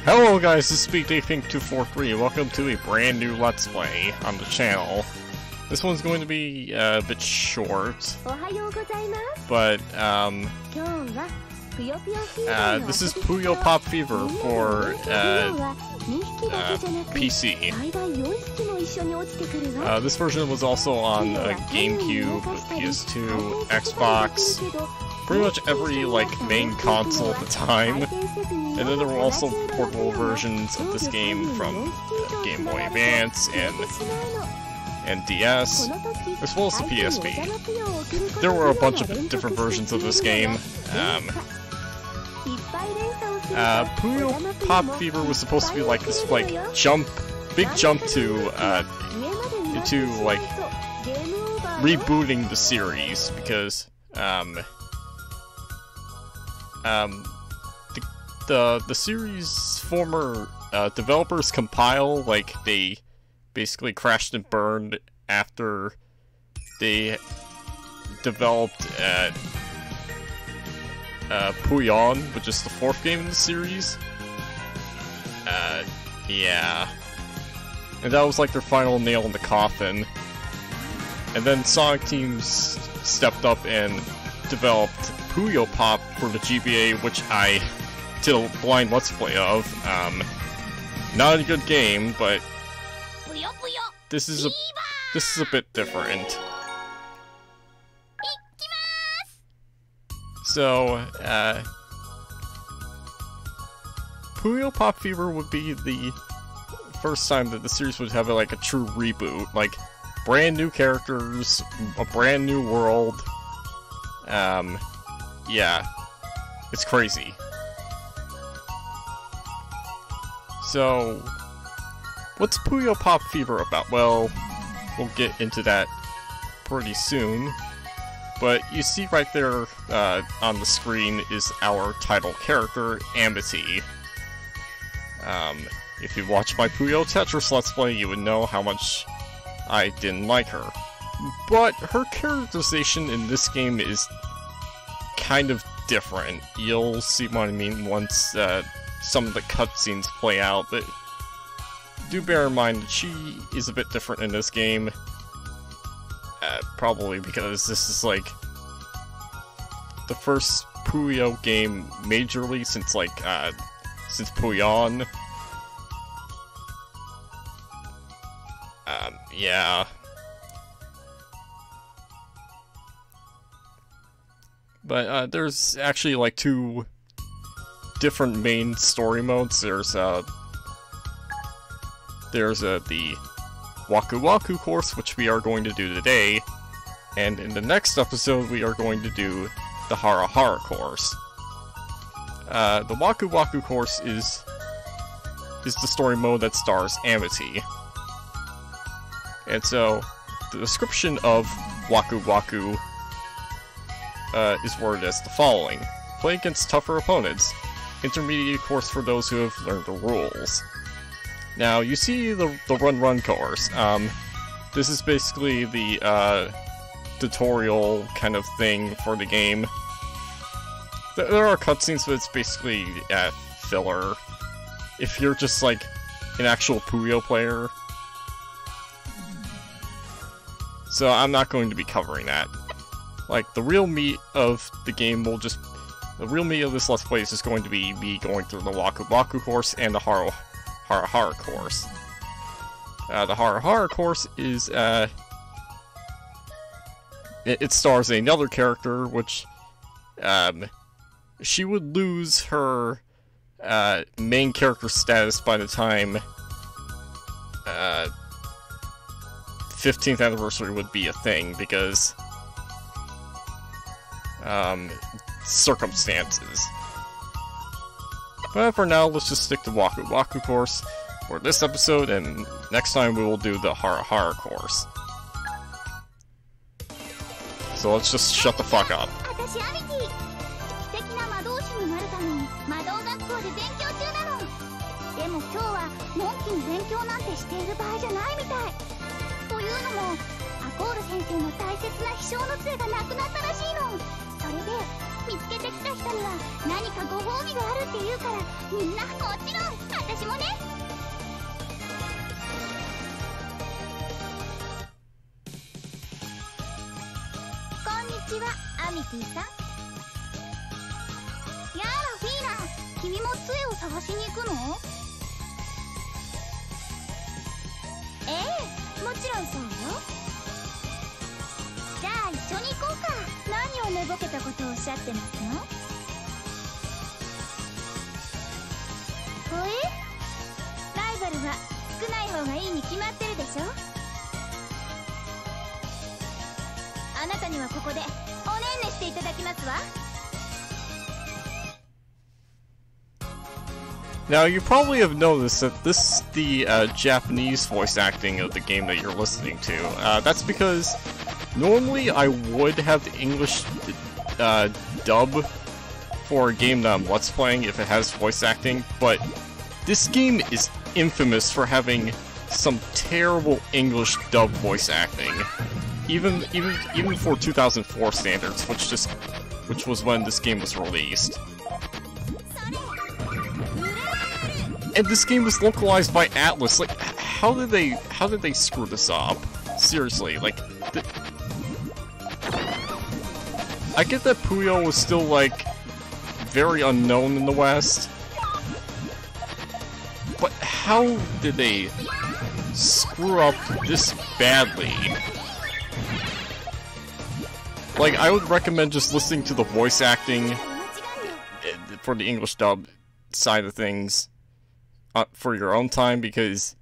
Hello guys, this is SpeedDayPink243. Welcome to a brand new Let's Play on the channel. This one's going to be a bit short, but this is Puyo Pop Fever for PC. This version was also on GameCube, PS2, Xbox, pretty much every main console at the time. And then there were also portable versions of this game from Game Boy Advance and DS, as well as the PSP. There were a bunch of different versions of this game. Puyo Pop Fever was supposed to be like this big jump to into rebooting the series, because the series' former developers compile, they basically crashed and burned after they developed Puyo, which is the fourth game in the series. Yeah. And that was their final nail in the coffin. And then Sonic Teams stepped up and developed Puyo Pop for the GBA, which I did a blind Let's Play of. Not a good game, but this is a bit different. So, Puyo Pop Fever would be the first time that the series would have a true reboot, brand new characters, a brand new world. Yeah, it's crazy. So, what's Puyo Pop Fever about? Well, we'll get into that pretty soon. But you see right there on the screen is our title character, Amity. If you watch my Puyo Tetris Let's Play, you would know how much I didn't like her. But her characterization in this game is kind of different. You'll see what I mean once some of the cutscenes play out, but do bear in mind that she is a bit different in this game. Probably because this is the first Puyo game majorly since since Puyo. Yeah. But there's actually two different main story modes. There's the WakuWaku Course, which we are going to do today, and in the next episode we are going to do the Hara Course. The WakuWaku Course is the story mode that stars Amity. And so, the description of WakuWaku is worded as the following. Play against tougher opponents. Intermediate course for those who have learned the rules. Now, you see the Run course. This is basically the tutorial kind of thing for the game. There are cutscenes, but it's basically filler. If you're just an actual Puyo player. So I'm not going to be covering that. The real meat of the game will just... The real meat of this Let's Play is just going to be me going through the WakuWaku Course and the Hara Course. The Hara Course is, it stars another character, which, she would lose her, main character status by the time, 15th anniversary would be a thing, because, circumstances. But for now, let's just stick to WakuWaku Course for this episode, and next time we will do the Hara Course. So let's just shut the fuck up. 何かご褒美があるって言うから、みんなもちろん私もね。こんにちは、アミティさん。やあ、フィーナ、君も杖を探しに行くの？ええ、もちろんそうよ。じゃあ一緒に行こうか。何を寝ぼけたことをおっしゃってますの？ほえ？ライバルは少ない方がいいに決まってるでしょ。あなたにはここでおねんねしていただきますわ。Now, you probably have noticed that this is the Japanese voice acting of the game that you're listening to. That's because normally I would have the English dub for a game that I'm Let's Playing if it has voice acting, but this game is infamous for having some terrible English dub voice acting. Even for 2004 standards, which was when this game was released. And this game was localized by Atlas. Like, how did they screw this up? Seriously, like, I get that Puyo was still like very unknown in the West, but how did they screw up this badly? Like, I would recommend just listening to the voice acting for the English dub side of things for your own time, because,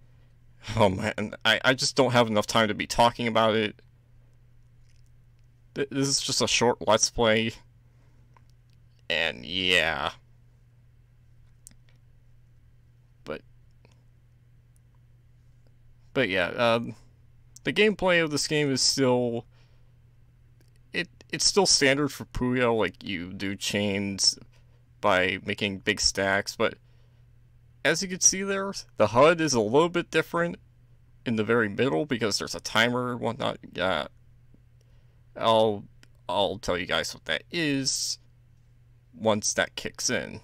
oh man, I just don't have enough time to be talking about it. This is just a short Let's Play, and yeah. But yeah, the gameplay of this game is still... It's still standard for Puyo, like you do chains by making big stacks, but as you can see there, the HUD is a little bit different in the very middle because there's a timer and whatnot. I'll tell you guys what that is once that kicks in.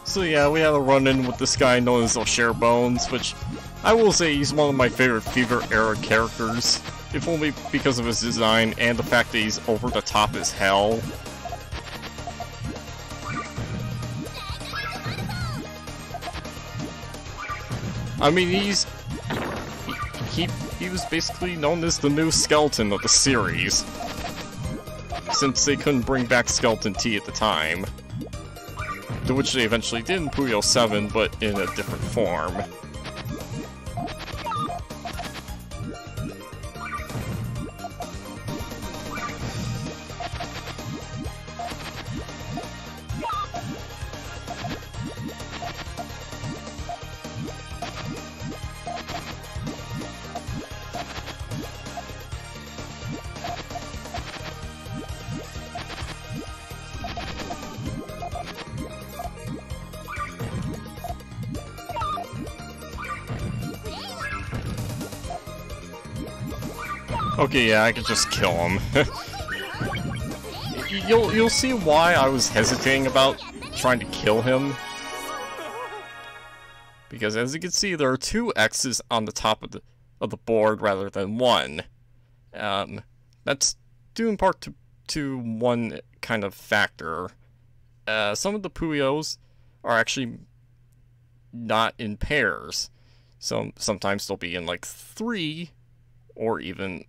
So yeah, we had a run-in with this guy known as O'Share Bones, which I will say he's one of my favorite Fever era characters, if only because of his design and the fact that he's over the top as hell. I mean, he was basically known as the new skeleton of the series, since they couldn't bring back Skeleton T at the time. To which they eventually did in Puyo 7, but in a different form. Okay, yeah, I could just kill him. You'll see why I was hesitating about trying to kill him. Because as you can see, there are 2 X's on the top of the board rather than 1. That's due in part to one kind of factor. Some of the Puyos are actually not in pairs. So sometimes they'll be in like 3, or even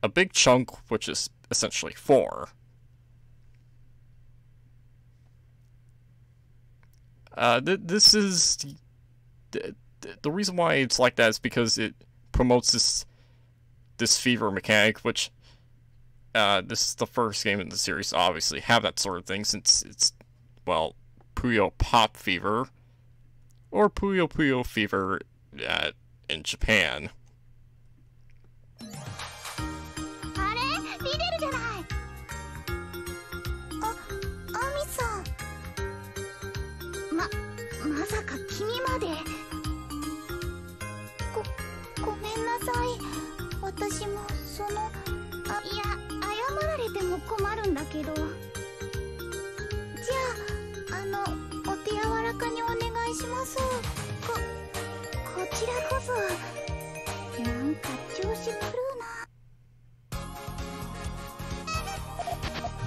a big chunk, which is essentially 4. This is the reason why it's like that is because it promotes this fever mechanic, which this is the first game in the series to obviously have that sort of thing, since it's, well, Puyo Pop Fever, or Puyo Puyo Fever in Japan.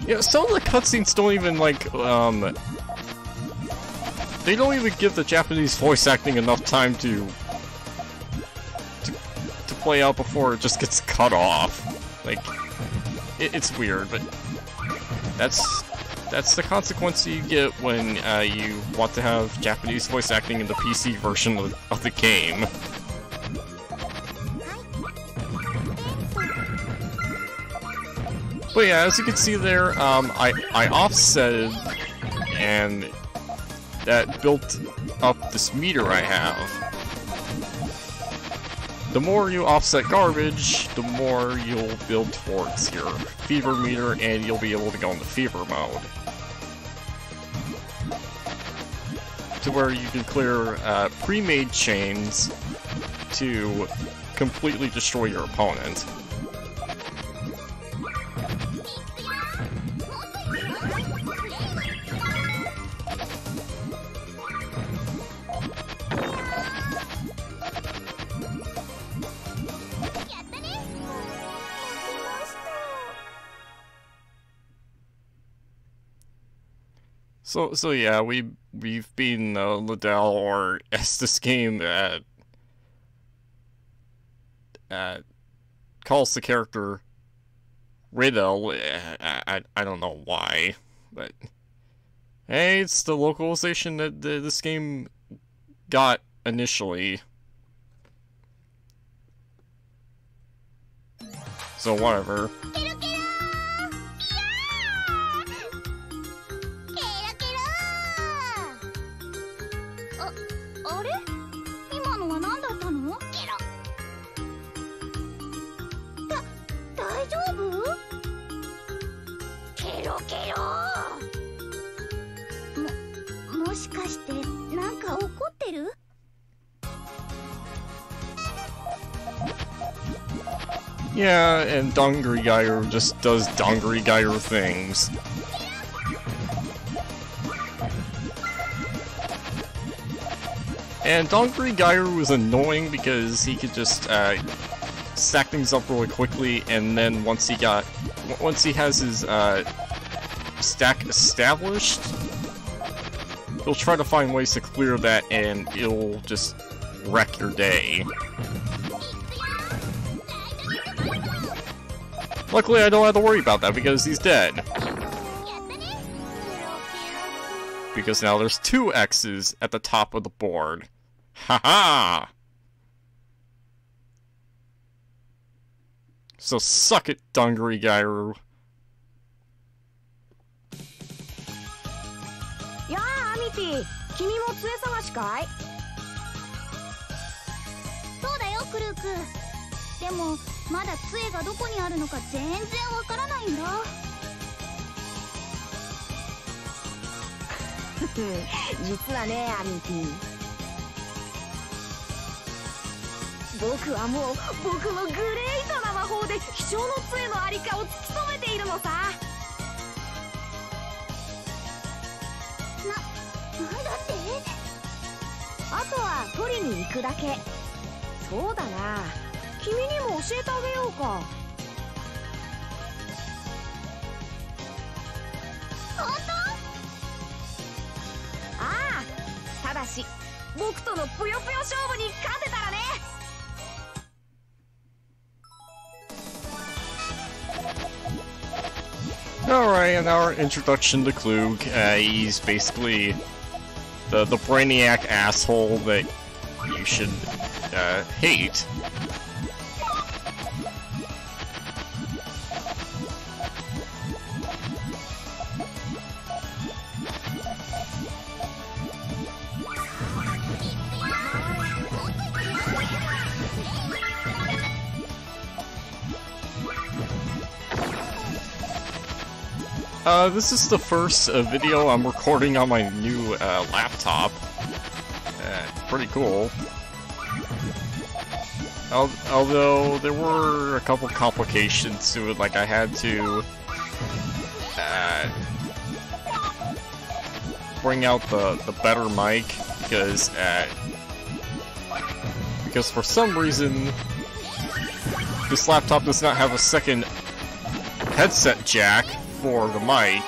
Yeah, some of the cutscenes don't even, like, they don't even give the Japanese voice acting enough time to play out before it just gets cut off. Like, it's weird, but that's the consequence you get when you want to have Japanese voice acting in the PC version of the game. But yeah, as you can see there, I offsetted, and that built up this meter I have. The more you offset garbage, the more you'll build towards your fever meter, and you'll be able to go into fever mode. To where you can clear pre-made chains to completely destroy your opponent. So yeah, we've beaten Liddell, or as this game calls the character Riddle. I don't know why, but hey, it's the localization that this game got initially. So whatever. Yeah, and Dongri Geiger just does Dongri Geiger things. And Dongri Geiger was annoying because he could just stack things up really quickly, and then once he has his stack established, he'll try to find ways to clear that, and it'll just wreck your day. Luckily, I don't have to worry about that because he's dead. Because now there's 2 X's at the top of the board. Haha! So suck it, Dongri Geiru. Yeah, Amity, 君も杖探しかい? そうだよ、クルーク。でもまだ杖がどこにあるのか全然わからないんだ。実はね、アミティ。僕はもう僕のグレートな魔法で貴重の杖のありかを突き止めているのさ。なんだって？あとは取りに行くだけ。そうだな。君にも教えてあげようか。本当？ああ、ただし僕とのぷよぷよ勝負に勝てたらね。Alright, and our introduction to Klug. He's basically the brainiac asshole that you should hate. This is the first video I'm recording on my new laptop. Pretty cool. Although there were a couple complications to it, like I had to bring out the better mic because for some reason this laptop does not have a second headset jack for the mic,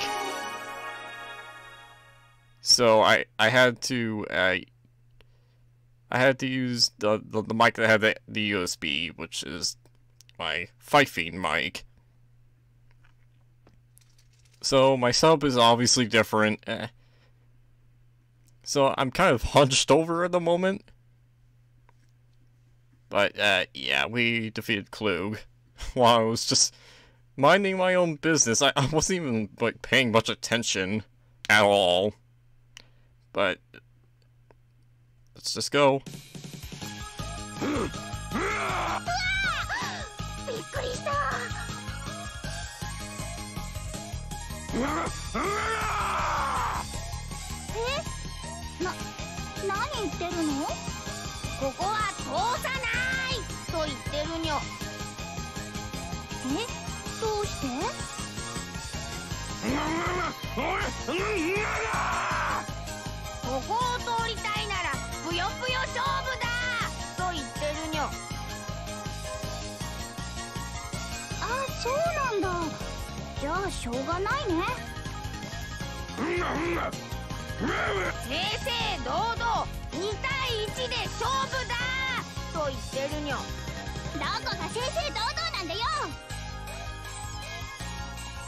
so I had to use the mic that had the USB, which is my fifing mic. So my sub is obviously different. So I'm kind of hunched over at the moment. But yeah, we defeated Klug while I was just minding my own business. I wasn't even like paying much attention at all. But let's just go.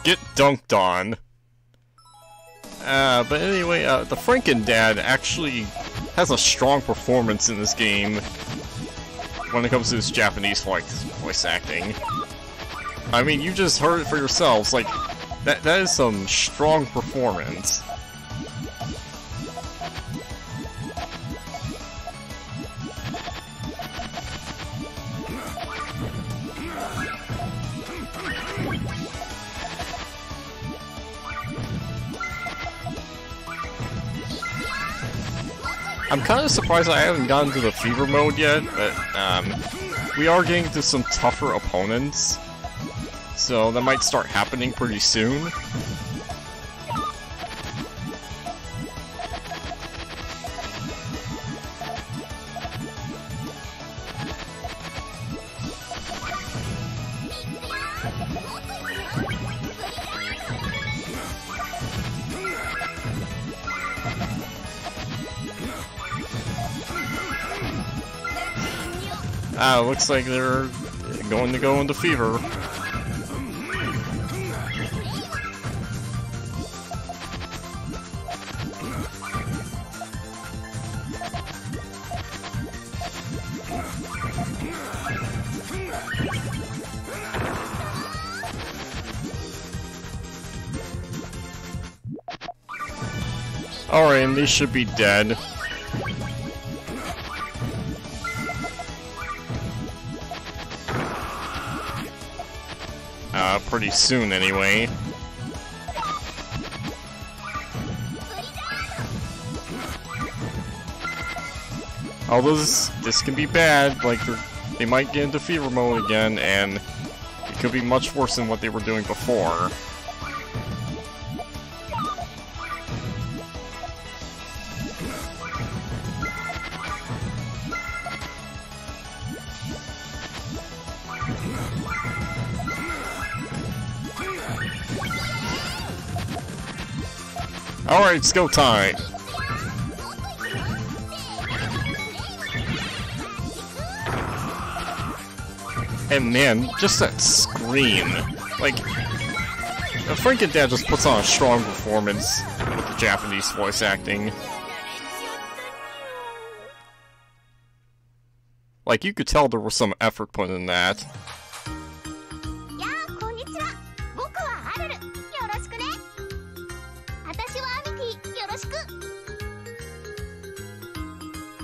Get dunked on. But anyway, the Franken-Dad actually has a strong performance in this game when it comes to his Japanese voice acting. I mean, you just heard it for yourselves, like, that is some strong performance. I'm kind of surprised I haven't gotten to the fever mode yet, but we are getting to some tougher opponents, so that might start happening pretty soon. Looks like they're going to go into fever. Alright, and these should be dead. Pretty soon, anyway. Although this can be bad, like they might get into fever mode again, and it could be much worse than what they were doing before. Alright, it's go time! And man, just that scream. Like, Franken-Dad just puts on a strong performance with the Japanese voice acting. Like, you could tell there was some effort put in that. やあこんにちは。僕はアルル。よろしくね。私はアミティ。よろしく。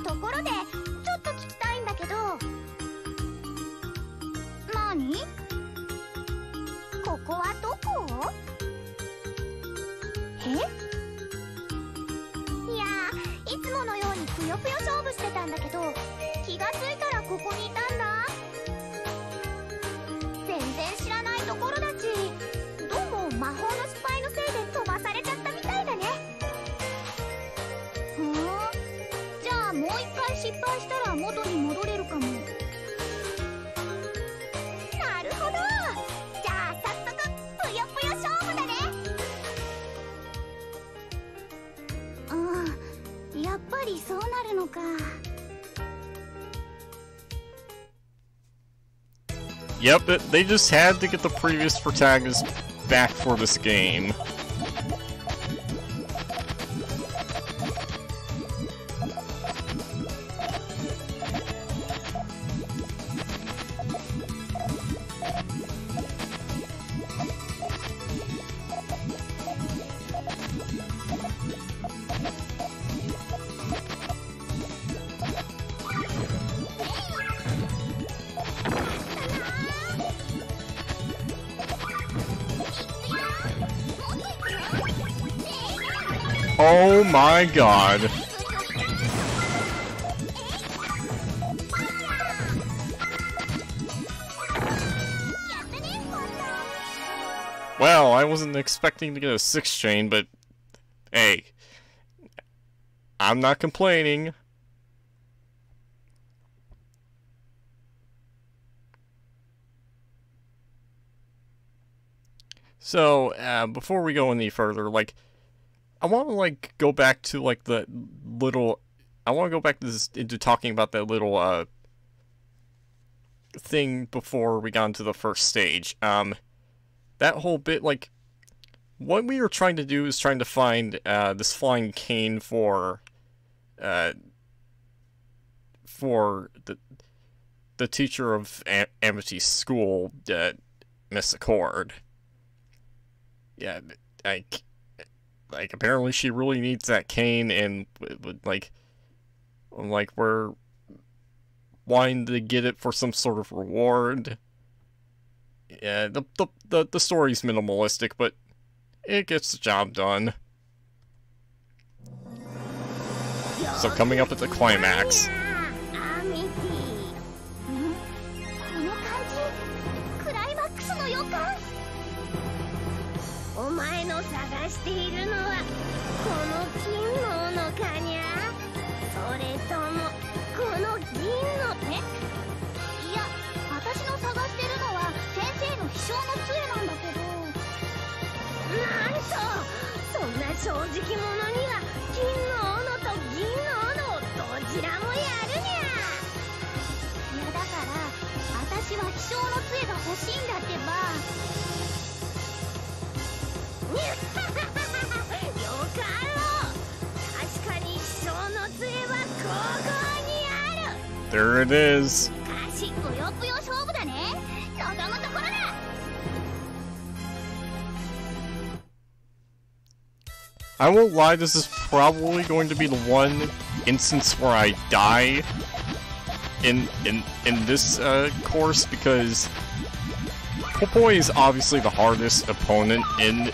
ところでちょっと聞きたいんだけど。なに？ここはどこ？え？いやいつものようにぷよぷよ勝負してたんだけど、気がついたらここにいたんだ。全然知らないところだし、どうも魔法の失敗のせいで飛ばされちゃったみたいだね。ふん、じゃあもう一回失敗したら元に戻れるかも。なるほど。じゃあ早速ぷよぷよ勝負だね。うん、やっぱりそうなるのか。Yep, they just had to get the previous protagonist back for this game. Oh my god. Well, I wasn't expecting to get a 6 chain, but hey, I'm not complaining. So, before we go any further, like, I want to, like, go back to, like, the little... I want to go back to this, into talking about that little, thing before we got into the first stage. That whole bit, like, what we were trying to do is trying to find, this flying cane for the teacher of Amity's school, Miss Accord. Yeah, like, apparently she really needs that cane, and, like, we're wanting to get it for some sort of reward. Yeah, the story's minimalistic, but it gets the job done. So coming up at the climax. There it is. I won't lie, this is probably going to be the one instance where I die in this course, because Puyo is obviously the hardest opponent in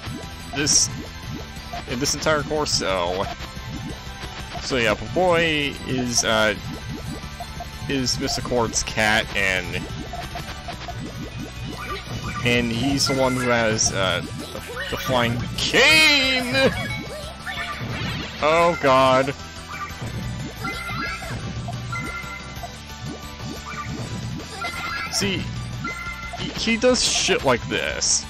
this entire course. So yeah, Puyo is Miss Accord's cat, and he's the one who has the flying cane. Oh god. See, he does shit like this.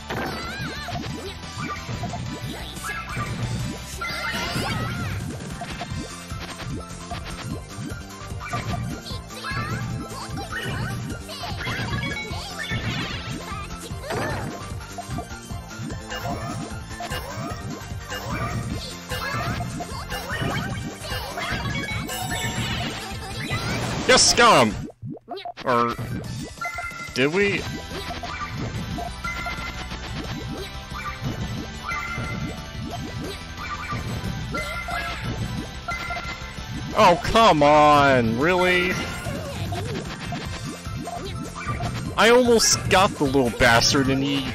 Yes, scum! Or... did we? Oh, come on! Really? I almost got the little bastard and he...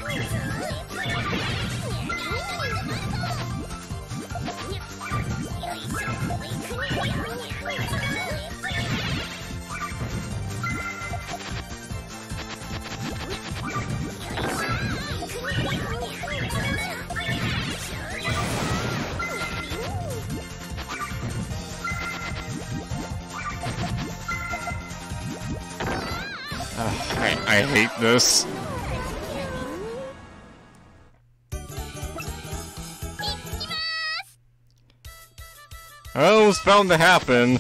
I hate this. Well, it was bound to happen.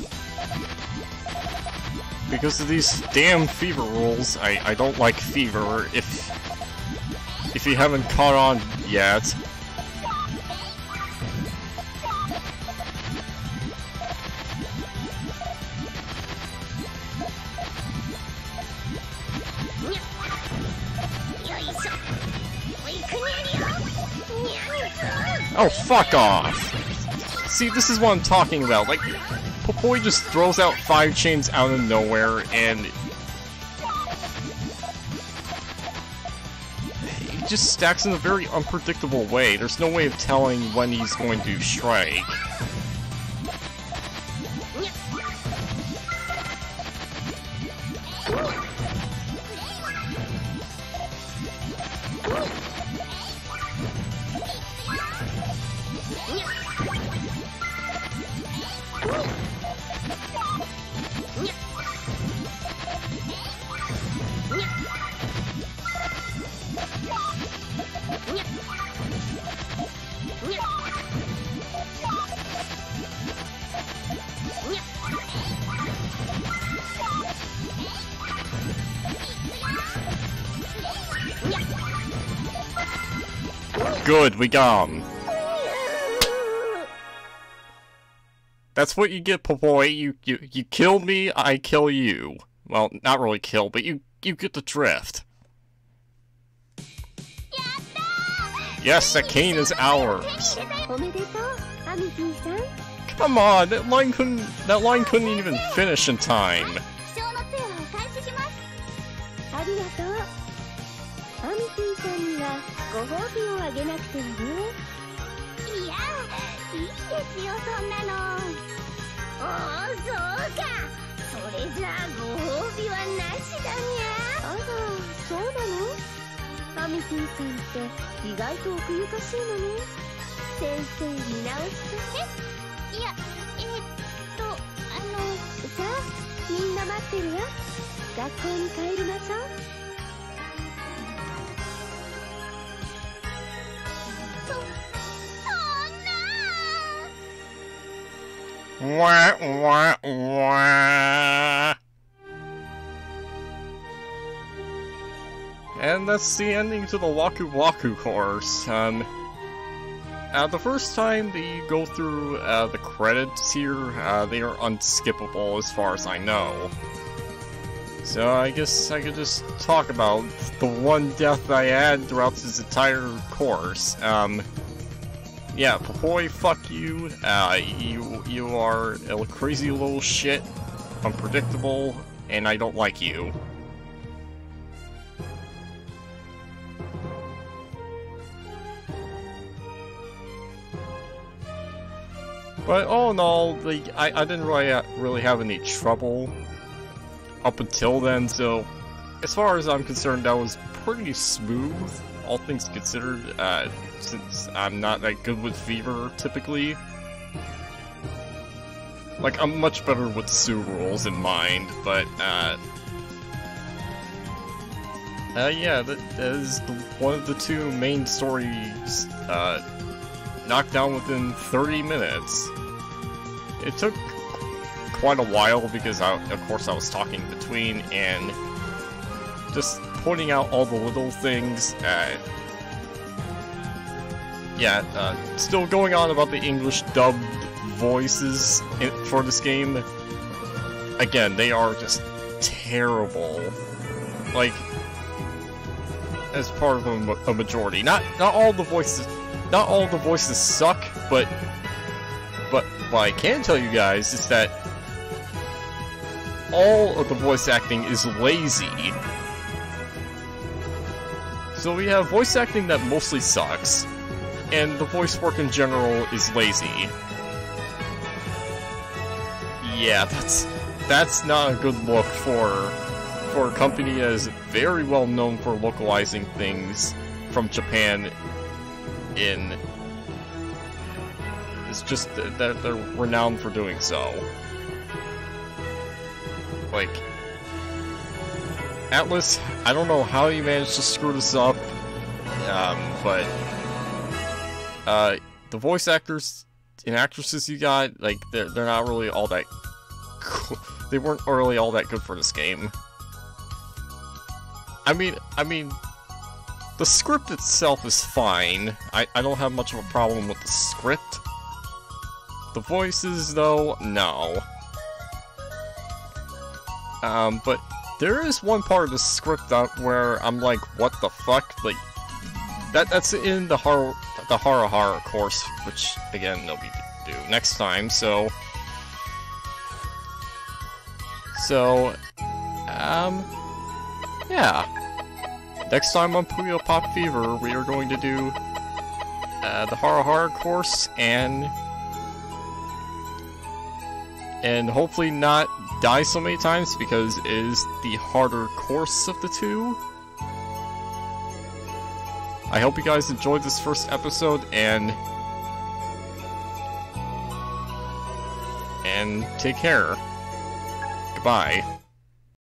Because of these damn fever rules. I don't like fever if you haven't caught on yet. Oh, fuck off! See, this is what I'm talking about. Like, Puyo just throws out 5 chains out of nowhere, and he just stacks in a very unpredictable way. There's no way of telling when he's going to strike. Good, we got him. That's what you get, Puyo. You kill me, I kill you. Well, not really kill, but you get the drift. Yes, that cane is ours. Come on, that line couldn't even finish in time. Wah, wah, wah. And that's the ending to the WakuWaku Course. The first time that you go through the credits here, they are unskippable as far as I know. So I guess I could just talk about the one death I had throughout this entire course. Yeah, Puyo, fuck you. You are a crazy little shit, unpredictable, and I don't like you. But all in all, like, I didn't really have any trouble up until then, so as far as I'm concerned, that was pretty smooth, all things considered, since I'm not that good with fever, typically. Like, I'm much better with Sue rules in mind, but, yeah, that is one of the 2 main stories, knocked down within 30 minutes. It took quite a while because, of course, I was talking between and just pointing out all the little things. Yeah, still going on about the English dubbed voices for this game. Again, they are just terrible. Like, as part of a majority. Not all the voices suck, but what I can tell you guys is that all of the voice acting is lazy. So we have voice acting that mostly sucks, and the voice work in general is lazy. Yeah, that's not a good look for a company that is very well known for localizing things from Japan in... It's just that they're renowned for doing so. Like, Atlas, I don't know how you managed to screw this up, but the voice actors and actresses you got, like, they're not really all that cool. They weren't really all that good for this game. I mean, the script itself is fine. I don't have much of a problem with the script. The voices, though, no. But there is one part of the script where I'm like, what the fuck? Like, that's in the horror course, which again they'll be do next time. So, yeah. Next time on Puyo Pop Fever, we are going to do the horror course and hopefully not die so many times because it is the harder course of the two. I hope you guys enjoyed this first episode and take care. Goodbye.